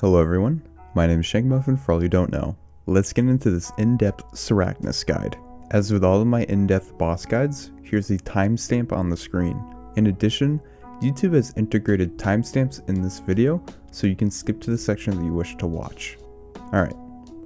Hello everyone, my name is Shankmuffin for all you don't know. Let's get into this in-depth Sarachnis guide. As with all of my in-depth boss guides, here's the timestamp on the screen. In addition, YouTube has integrated timestamps in this video, so you can skip to the section that you wish to watch. Alright,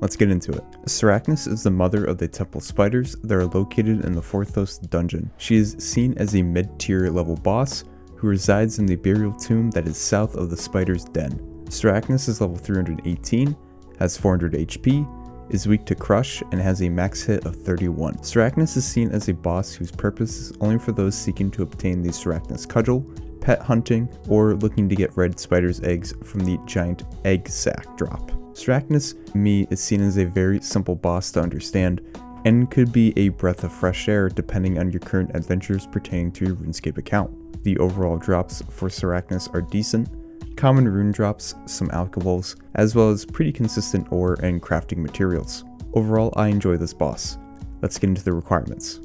let's get into it. Sarachnis is the mother of the temple spiders that are located in the Forthos dungeon. She is seen as a mid-tier level boss who resides in the burial tomb that is south of the spider's den. Sarachnis is level 318, has 400 HP, is weak to crush, and has a max hit of 31. Sarachnis is seen as a boss whose purpose is only for those seeking to obtain the Sarachnis cudgel, pet hunting, or looking to get red spider's eggs from the giant egg sack drop. Sarachnis, to me, is seen as a very simple boss to understand, and could be a breath of fresh air depending on your current adventures pertaining to your RuneScape account. The overall drops for Sarachnis are decent. Common rune drops, some alcohols, as well as pretty consistent ore and crafting materials. Overall, I enjoy this boss. Let's get into the requirements.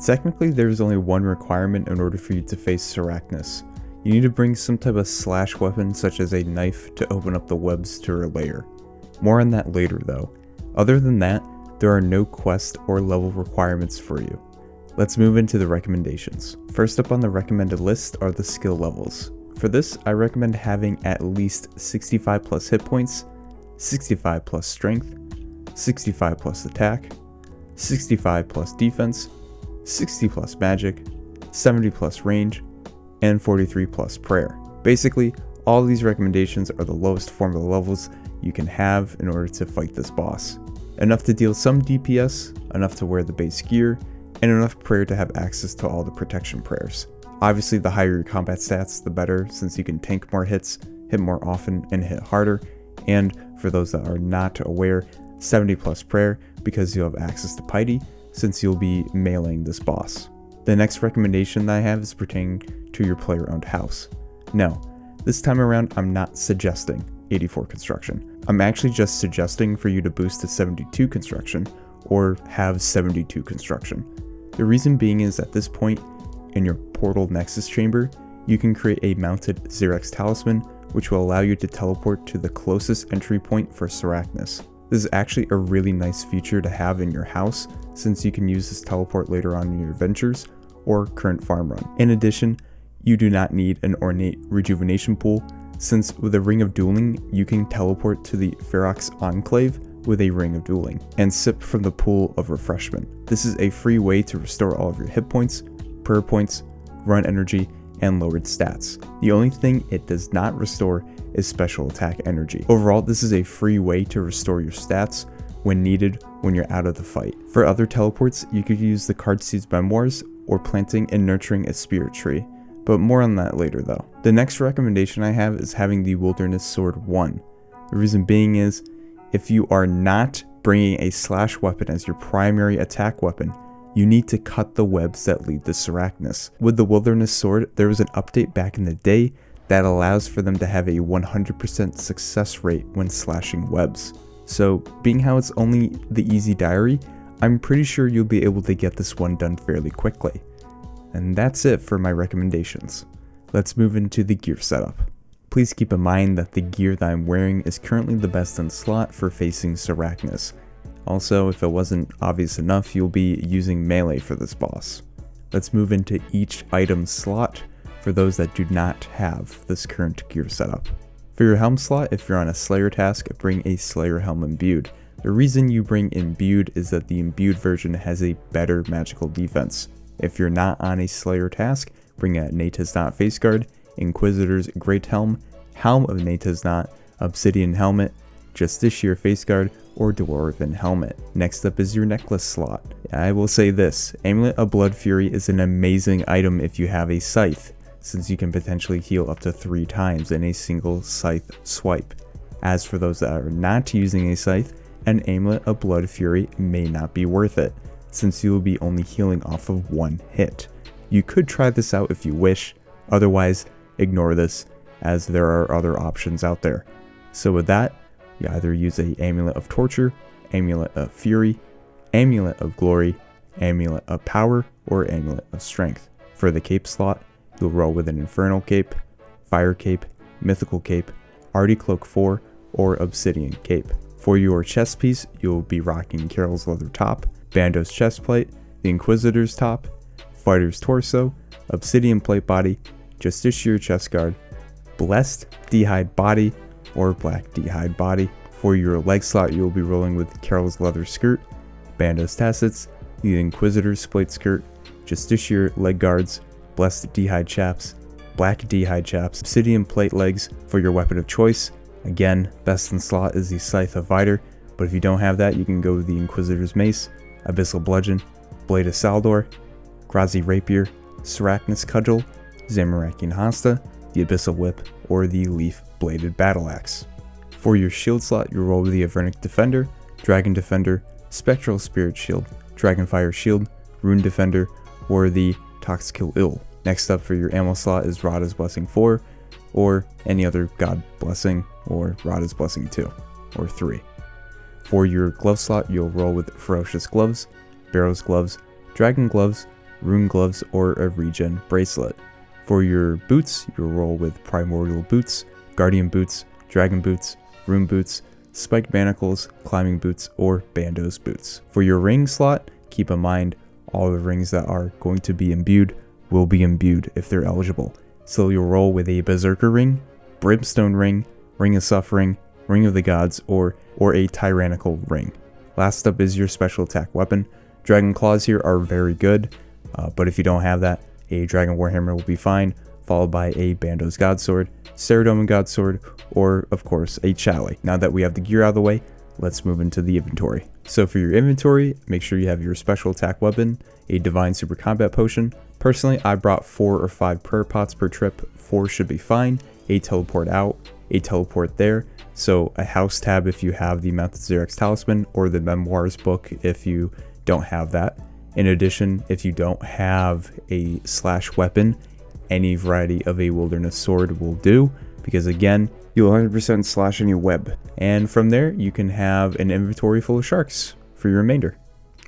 Technically, there is only one requirement in order for you to face Sarachnis. You need to bring some type of slash weapon such as a knife to open up the webs to her lair. More on that later though. Other than that, there are no quest or level requirements for you. Let's move into the recommendations. First up on the recommended list are the skill levels. For this, I recommend having at least 65 plus hit points, 65 plus strength, 65 plus attack, 65 plus defense, 60 plus magic, 70 plus range, and 43 plus prayer. Basically, all these recommendations are the lowest formula levels you can have in order to fight this boss. Enough to deal some DPS, enough to wear the base gear, and enough prayer to have access to all the protection prayers. Obviously, the higher your combat stats, the better, since you can tank more hits, hit more often, and hit harder. And for those that are not aware, 70 plus prayer, because you'll have access to piety, since you'll be meleeing this boss. The next recommendation that I have is pertaining to your player-owned house. No, this time around I'm not suggesting 84 construction. I'm actually just suggesting for you to boost to 72 construction, or have 72 construction. The reason being is at this point, in your portal nexus chamber, you can create a mounted Xerax talisman, which will allow you to teleport to the closest entry point for Sarachnis. This is actually a really nice feature to have in your house, since you can use this teleport later on in your adventures or current farm run. In addition, you do not need an ornate rejuvenation pool, since with a Ring of Dueling, you can teleport to the Ferox Enclave with a Ring of Dueling and sip from the pool of refreshment. This is a free way to restore all of your hit points, prayer points, run energy, and lowered stats. The only thing it does not restore is special attack energy. Overall, this is a free way to restore your stats when needed when you're out of the fight. For other teleports, you could use the Cardseed's Memoirs or planting and nurturing a spirit tree, but more on that later though. The next recommendation I have is having the Wilderness Sword 1. The reason being is, if you are not bringing a slash weapon as your primary attack weapon, you need to cut the webs that lead to Sarachnis. With the Wilderness Sword, there was an update back in the day that allows for them to have a 100% success rate when slashing webs. So, being how it's only the easy diary, I'm pretty sure you'll be able to get this one done fairly quickly. And that's it for my recommendations. Let's move into the gear setup. Please keep in mind that the gear that I'm wearing is currently the best in slot for facing Sarachnis. Also, if it wasn't obvious enough, you'll be using melee for this boss. Let's move into each item slot for those that do not have this current gear setup. For your helm slot, if you're on a Slayer task, bring a Slayer helm imbued. The reason you bring imbued is that the imbued version has a better magical defense. If you're not on a Slayer task, bring a Nata's face guard, Inquisitor's Great Helm, Helm of Nata's Obsidian Helmet, Justiciar face guard, or Dwarven Helmet. Next up is your necklace slot. I will say this, Amulet of Blood Fury is an amazing item if you have a scythe, since you can potentially heal up to 3 times in a single scythe swipe. As for those that are not using a scythe, an Amulet of Blood Fury may not be worth it, since you will be only healing off of 1 hit. You could try this out if you wish, otherwise ignore this, as there are other options out there. So with that, you either use a Amulet of Torture, Amulet of Fury, Amulet of Glory, Amulet of Power, or Amulet of Strength. For the cape slot, you'll roll with an Infernal Cape, Fire Cape, Mythical Cape, Arty Cloak 4, or obsidian cape. For your chest piece, you'll be rocking Carol's leather top, Bando's chest plate, the Inquisitor's top, Fighter's torso, obsidian plate body, Justiciar chest guard, Blessed d'hide body or black d'hide body. For your leg slot, you'll be rolling with Carol's leather skirt, Bando's tassets, the Inquisitor's plate skirt, Justiciar leg guards, Blessed d'hide chaps, black d'hide chaps, obsidian plate legs. For your weapon of choice, again, best in slot is the Scythe of Outr, but if you don't have that, you can go with the Inquisitor's mace, Abyssal bludgeon, Blade of Saldor, Grazi rapier, Sarachnis cudgel, Zamorakian hasta, the Abyssal whip, or the leaf bladed battle axe. For your shield slot, you roll with the Avernic defender, Dragon defender, Spectral spirit shield, Dragonfire shield, Rune defender, or the Toxical ill. Next up for your ammo slot is Radha's blessing 4, or any other god blessing, or Radha's blessing 2, or 3. For your glove slot, you'll roll with Ferocious gloves, Barrow's gloves, Dragon gloves, Rune gloves, or a regen bracelet. For your boots, you'll roll with Primordial boots, Guardian boots, Dragon boots, Rune boots, Spiked manacles, Climbing boots, or Bando's boots. For your ring slot, keep in mind all the rings that are going to be imbued will be imbued if they're eligible. So you'll roll with a Berserker ring, Brimstone ring, Ring of Suffering, Ring of the Gods, or a Tyrannical ring. Last up is your special attack weapon. Dragon claws here are very good, but if you don't have that, a Dragon Warhammer will be fine, followed by a Bando's Godsword, Saradomin Godsword, or of course a Chali. Now that we have the gear out of the way, let's move into the inventory. So for your inventory, make sure you have your special attack weapon, a Divine Super Combat Potion. Personally, I brought 4 or 5 prayer pots per trip. 4 should be fine. A teleport out, a teleport there. So a house tab if you have the Mounted Xerax Talisman, or the Memoirs book if you don't have that. In addition, if you don't have a slash weapon, any variety of a wilderness sword will do, because again, you'll 100% slash any web. And from there, you can have an inventory full of sharks for your remainder.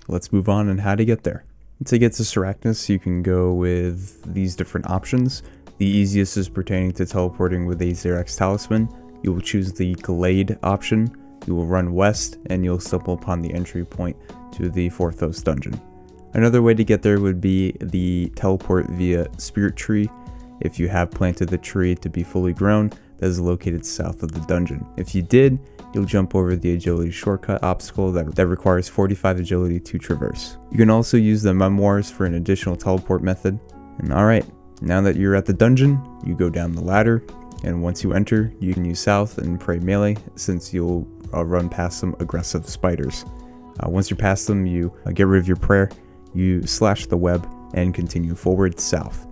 Let's move on and how to get there. To get to Sarachnis, you can go with these different options. The easiest is pertaining to teleporting with a Xerax Talisman. You will choose the Glade option. You will run west, and you'll stumble upon the entry point to the Forthos dungeon. Another way to get there would be the teleport via Spirit Tree. If you have planted the tree to be fully grown, that is located south of the dungeon. If you did, you'll jump over the agility shortcut obstacle that requires 45 agility to traverse. You can also use the Memoirs for an additional teleport method. And alright, now that you're at the dungeon, you go down the ladder, and once you enter, you can use south and pray melee, since you'll run past some aggressive spiders. Once you're past them, you get rid of your prayer, you slash the web, and continue forward south.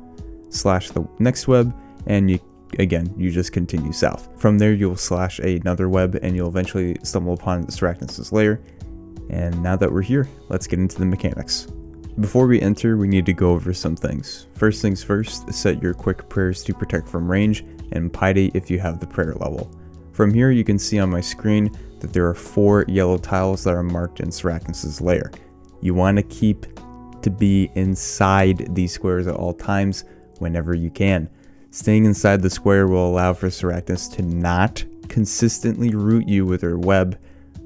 Slash the next web, and you just continue south. From there, you'll slash another web, and you'll eventually stumble upon Sarachnis' lair. And now that we're here, let's get into the mechanics. Before we enter, we need to go over some things. First things first, set your quick prayers to protect from range, and piety if you have the prayer level. From here, you can see on my screen that there are 4 yellow tiles that are marked in Sarachnis' lair. You want to keep to be inside these squares at all times whenever you can. Staying inside the square will allow for Sarachnis to not consistently root you with her web,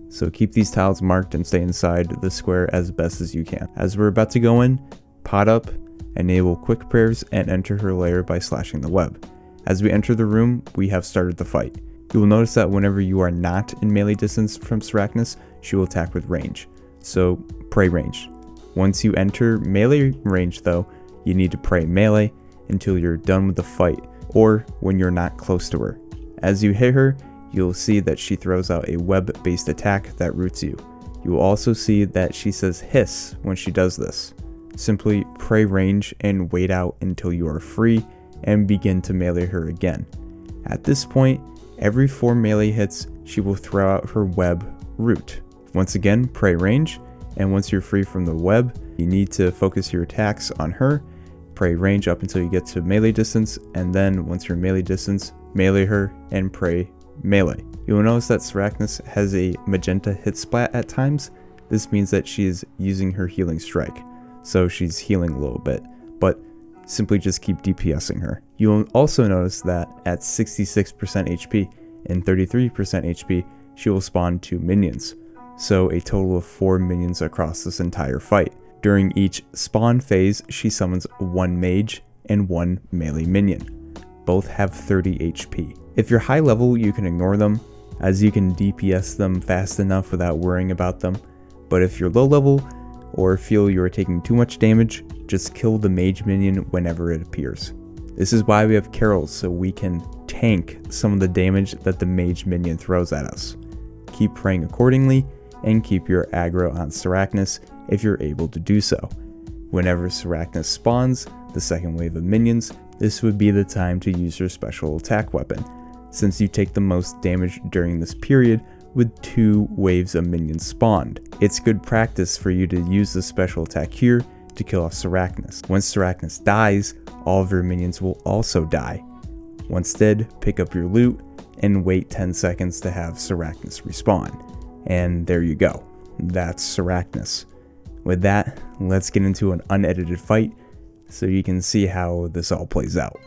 so keep these tiles marked and stay inside the square as best as you can. As we're about to go in, pot up, enable quick prayers, and enter her lair by slashing the web. As we enter the room, we have started the fight. You will notice that whenever you are not in melee distance from Sarachnis, she will attack with range, so pray range. Once you enter melee range though, you need to pray melee until you're done with the fight, or when you're not close to her. As you hit her, you'll see that she throws out a web-based attack that roots you. You will also see that she says hiss when she does this. Simply pray range and wait out until you are free and begin to melee her again. At this point, every 4 melee hits, she will throw out her web root. Once again, pray range, and once you're free from the web, you need to focus your attacks on her, pray range up until you get to melee distance, and then once you're melee distance, melee her and pray melee. You will notice that Sarachnis has a magenta hit splat at times. This means that she is using her healing strike, so she's healing a little bit, but simply just keep DPSing her. You will also notice that at 66% HP, and 33% HP, she will spawn 2 minions, so a total of 4 minions across this entire fight. During each spawn phase, she summons 1 mage and 1 melee minion. Both have 30 HP. If you're high level, you can ignore them, as you can DPS them fast enough without worrying about them, but if you're low level or feel you are taking too much damage, just kill the mage minion whenever it appears. This is why we have Carols, so we can tank some of the damage that the mage minion throws at us. Keep praying accordingly, and keep your aggro on Sarachnis if you're able to do so. Whenever Sarachnis spawns the second wave of minions, this would be the time to use your special attack weapon, since you take the most damage during this period with 2 waves of minions spawned. It's good practice for you to use the special attack here to kill off Sarachnis. Once Sarachnis dies, all of your minions will also die. Once dead, pick up your loot and wait 10 seconds to have Sarachnis respawn. And there you go. That's Sarachnis. With that, let's get into an unedited fight so you can see how this all plays out.